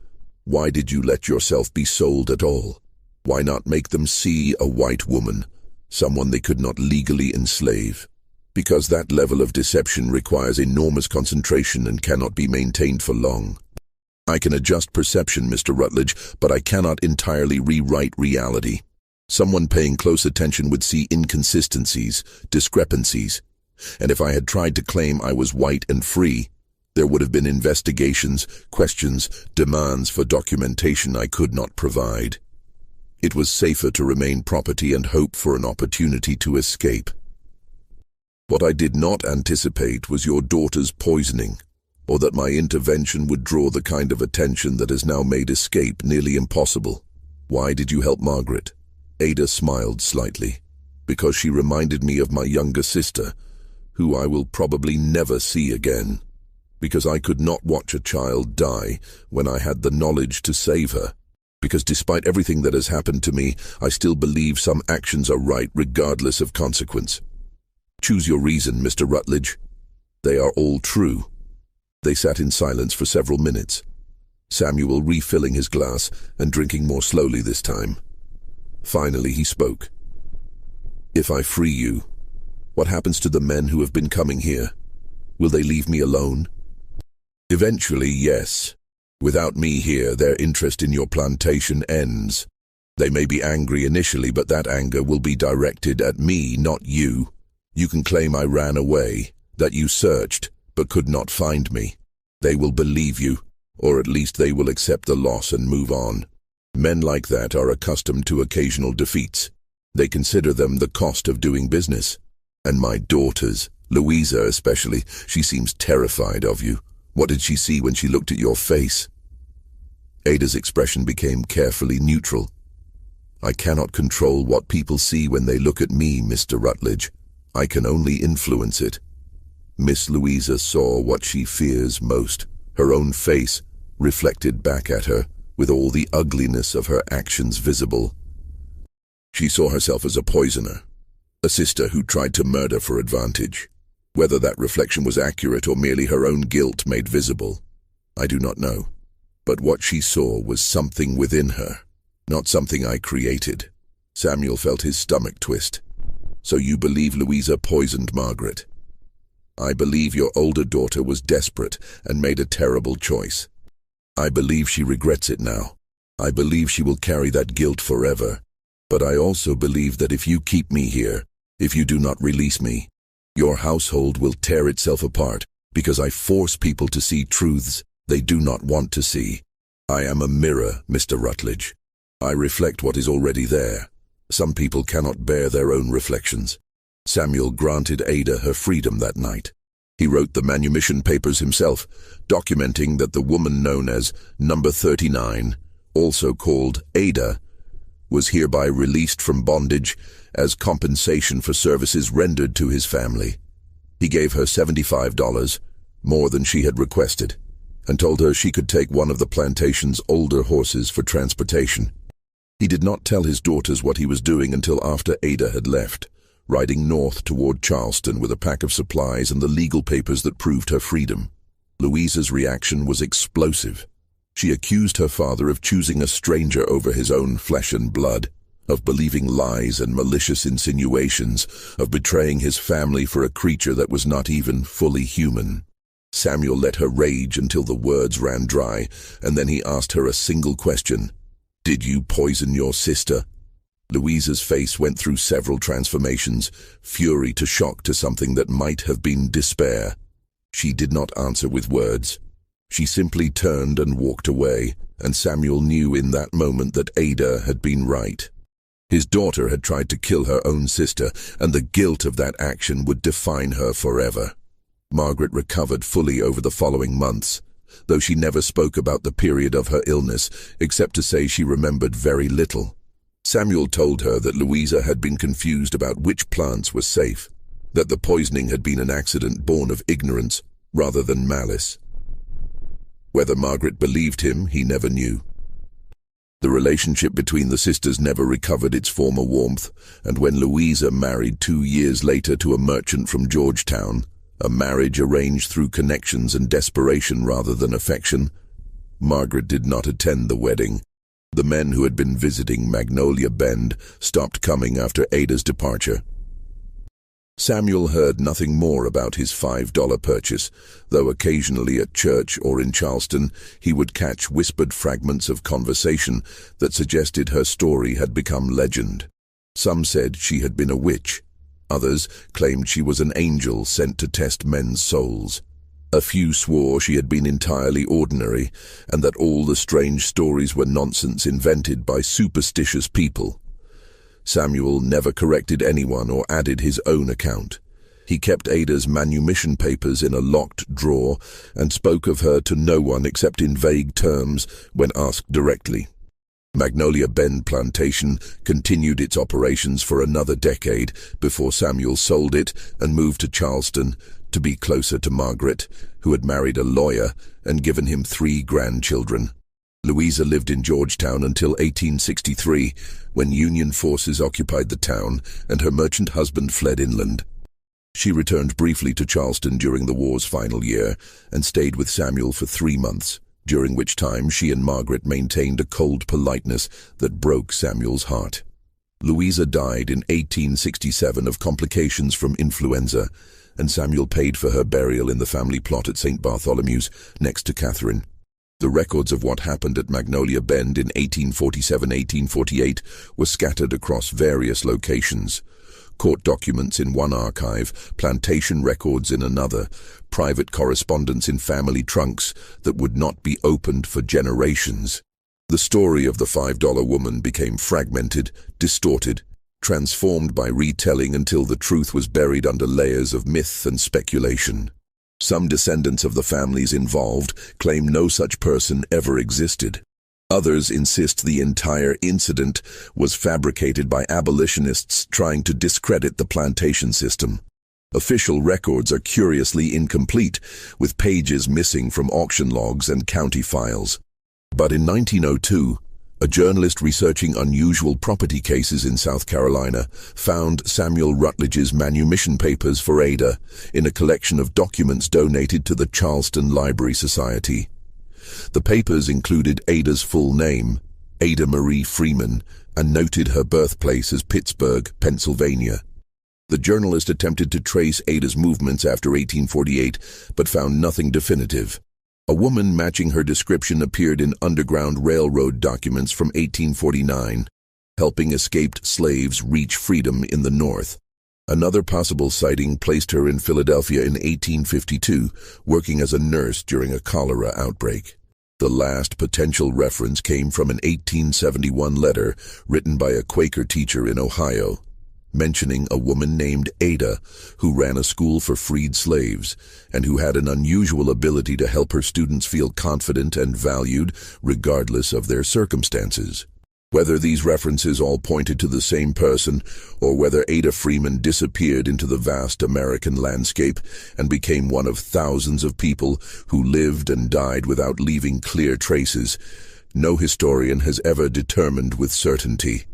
why did you let yourself be sold at all? Why not make them see a white woman, someone they could not legally enslave? Because that level of deception requires enormous concentration and cannot be maintained for long. I can adjust perception, Mr. Rutledge, but I cannot entirely rewrite reality. Someone paying close attention would see inconsistencies, discrepancies. And if I had tried to claim I was white and free, there would have been investigations, questions, demands for documentation I could not provide. It was safer to remain property and hope for an opportunity to escape. What I did not anticipate was your daughter's poisoning, or that my intervention would draw the kind of attention that has now made escape nearly impossible. Why did you help Margaret? Ada smiled slightly. Because she reminded me of my younger sister, who I will probably never see again. Because I could not watch a child die when I had the knowledge to save her. Because despite everything that has happened to me, I still believe some actions are right regardless of consequence. Choose your reason, Mr. Rutledge. They are all true. They sat in silence for several minutes, Samuel refilling his glass and drinking more slowly this time. Finally he spoke. If I free you, what happens to the men who have been coming here? Will they leave me alone? Eventually, yes. Without me here, their interest in your plantation ends. They may be angry initially, but that anger will be directed at me, not you. You can claim I ran away, that you searched, but could not find me. They will believe you, or at least they will accept the loss and move on. Men like that are accustomed to occasional defeats. They consider them the cost of doing business. And my daughters, Louisa especially, she seems terrified of you. What did she see when she looked at your face? Ada's expression became carefully neutral. I cannot control what people see when they look at me, Mr. Rutledge. I can only influence it. Miss Louisa saw what she fears most, her own face, reflected back at her, with all the ugliness of her actions visible. She saw herself as a poisoner, a sister who tried to murder for advantage. Whether that reflection was accurate or merely her own guilt made visible, I do not know. But what she saw was something within her, not something I created. Samuel felt his stomach twist. So you believe Louisa poisoned Margaret? I believe your older daughter was desperate and made a terrible choice. I believe she regrets it now. I believe she will carry that guilt forever. But I also believe that if you keep me here, if you do not release me, your household will tear itself apart because I force people to see truths they do not want to see. I am a mirror, Mr. Rutledge. I reflect what is already there. Some people cannot bear their own reflections. Samuel granted Ada her freedom that night. He wrote the manumission papers himself, documenting that the woman known as Number 39, also called Ada, was hereby released from bondage as compensation for services rendered to his family. He gave her $75, more than she had requested, and told her she could take one of the plantation's older horses for transportation. He did not tell his daughters what he was doing until after Ada had left, riding north toward Charleston with a pack of supplies and the legal papers that proved her freedom. Louisa's reaction was explosive. She accused her father of choosing a stranger over his own flesh and blood, of believing lies and malicious insinuations, of betraying his family for a creature that was not even fully human. Samuel let her rage until the words ran dry, and then he asked her a single question. "Did you poison your sister?" Louisa's face went through several transformations, fury to shock to something that might have been despair. She did not answer with words. She simply turned and walked away, and Samuel knew in that moment that Ada had been right. His daughter had tried to kill her own sister, and the guilt of that action would define her forever. Margaret recovered fully over the following months, though she never spoke about the period of her illness, except to say she remembered very little. Samuel told her that Louisa had been confused about which plants were safe, that the poisoning had been an accident born of ignorance rather than malice. Whether Margaret believed him, he never knew. The relationship between the sisters never recovered its former warmth, and when Louisa married 2 years later to a merchant from Georgetown, a marriage arranged through connections and desperation rather than affection, Margaret did not attend the wedding. The men who had been visiting Magnolia Bend stopped coming after Ada's departure. Samuel heard nothing more about his $5 purchase, though occasionally at church or in Charleston he would catch whispered fragments of conversation that suggested her story had become legend. Some said she had been a witch. Others claimed she was an angel sent to test men's souls. A few swore she had been entirely ordinary, and that all the strange stories were nonsense invented by superstitious people. Samuel never corrected anyone or added his own account. He kept Ada's manumission papers in a locked drawer and spoke of her to no one except in vague terms when asked directly. Magnolia Bend Plantation continued its operations for another decade before Samuel sold it and moved to Charleston to be closer to Margaret, who had married a lawyer and given him 3 grandchildren. Louisa lived in Georgetown until 1863, when Union forces occupied the town and her merchant husband fled inland. She returned briefly to Charleston during the war's final year and stayed with Samuel for 3 months, during which time she and Margaret maintained a cold politeness that broke Samuel's heart. Louisa died in 1867 of complications from influenza, and Samuel paid for her burial in the family plot at St. Bartholomew's, next to Catherine. The records of what happened at Magnolia Bend in 1847-1848 were scattered across various locations. Court documents in one archive, plantation records in another, private correspondence in family trunks that would not be opened for generations. The story of the $5 woman became fragmented, distorted, transformed by retelling until the truth was buried under layers of myth and speculation. Some descendants of the families involved claim no such person ever existed. Others insist the entire incident was fabricated by abolitionists trying to discredit the plantation system. Official records are curiously incomplete, with pages missing from auction logs and county files. But in 1902, a journalist researching unusual property cases in South Carolina found Samuel Rutledge's manumission papers for Ada in a collection of documents donated to the Charleston Library Society. The papers included Ada's full name, Ada Marie Freeman, and noted her birthplace as Pittsburgh, Pennsylvania. The journalist attempted to trace Ada's movements after 1848, but found nothing definitive. A woman matching her description appeared in Underground Railroad documents from 1849, helping escaped slaves reach freedom in the North. Another possible sighting placed her in Philadelphia in 1852, working as a nurse during a cholera outbreak. The last potential reference came from an 1871 letter written by a Quaker teacher in Ohio, mentioning a woman named Ada who ran a school for freed slaves and who had an unusual ability to help her students feel confident and valued regardless of their circumstances. Whether these references all pointed to the same person, or whether Ada Freeman disappeared into the vast American landscape and became one of thousands of people who lived and died without leaving clear traces, no historian has ever determined with certainty.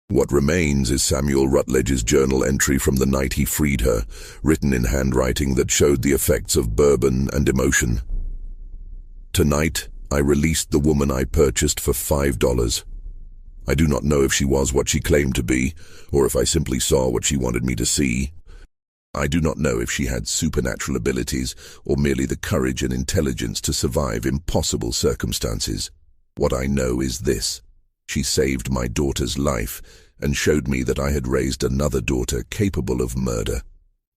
What remains is Samuel Rutledge's journal entry from the night he freed her, written in handwriting that showed the effects of bourbon and emotion. Tonight, I released the woman I purchased for $5. I do not know if she was what she claimed to be, or if I simply saw what she wanted me to see. I do not know if she had supernatural abilities, or merely the courage and intelligence to survive impossible circumstances. What I know is this: she saved my daughter's life, and showed me that I had raised another daughter capable of murder.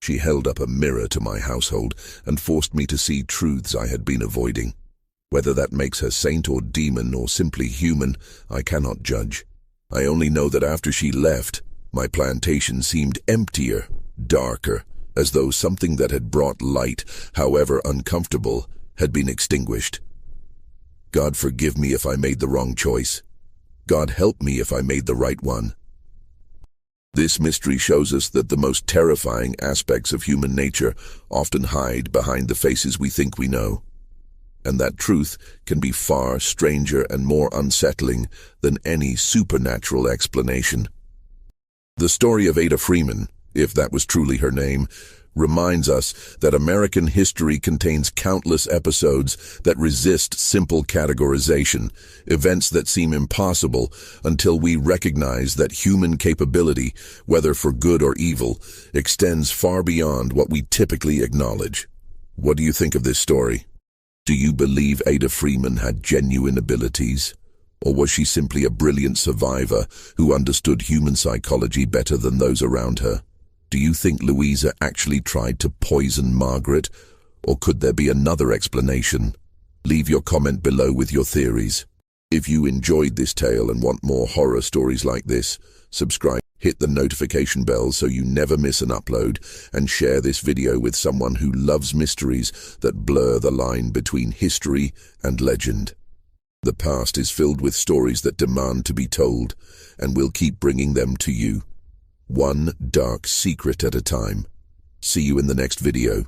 She held up a mirror to my household, and forced me to see truths I had been avoiding. Whether that makes her saint or demon or simply human, I cannot judge. I only know that after she left, my plantation seemed emptier, darker, as though something that had brought light, however uncomfortable, had been extinguished. God forgive me if I made the wrong choice. God help me if I made the right one. This mystery shows us that the most terrifying aspects of human nature often hide behind the faces we think we know. And that truth can be far stranger and more unsettling than any supernatural explanation. The story of Ada Freeman, if that was truly her name, reminds us that American history contains countless episodes that resist simple categorization, events that seem impossible until we recognize that human capability, whether for good or evil, extends far beyond what we typically acknowledge. What do you think of this story? Do you believe Ada Freeman had genuine abilities? Or was she simply a brilliant survivor who understood human psychology better than those around her? Do you think Louisa actually tried to poison Margaret? Or could there be another explanation? Leave your comment below with your theories. If you enjoyed this tale and want more horror stories like this, subscribe, hit the notification bell so you never miss an upload, and share this video with someone who loves mysteries that blur the line between history and legend. The past is filled with stories that demand to be told, and we'll keep bringing them to you, one dark secret at a time. See you in the next video.